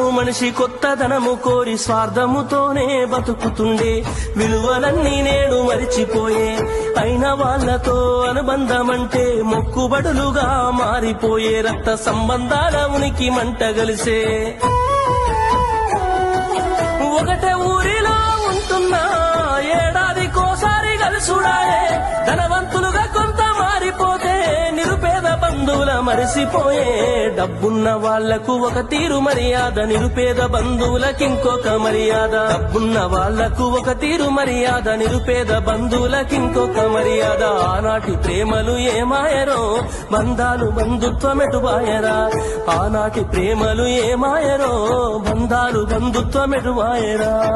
మనిషి కొత్తదనము కోరి స్వార్థముతోనే బతుకుతుండే, విలువలన్నీ నేడు మరిచిపోయే, అయిన వాళ్లతో అనుబంధమంటే మొక్కుబడులుగా మారిపోయే, రక్త సంబంధాల ఉనికి మంట గలిసే. ఒకటే ఊరిలో ఉంటున్నా ఏడాదికోసారి కలుసుడాయే, ధనవంతులుగా కొంత మారిపోతే నిరుపేద బంధువుల మరిసిపోయే. డబ్బున్న వాళ్లకు ఒక తీరు మర్యాద, నిరుపేద బంధువులకింకొక మర్యాద. డబ్బున్న వాళ్లకు ఒక తీరు మర్యాద, నిరుపేద బంధువులకింకొక మర్యాద. ఆనాటి ప్రేమలు ఏమాయరో, బంధాలు బంధుత్వమెటుబాయరా. ఆనాటి ప్రేమలు ఏమాయరో, బంధాలు బంధుత్వమెటుబాయరా.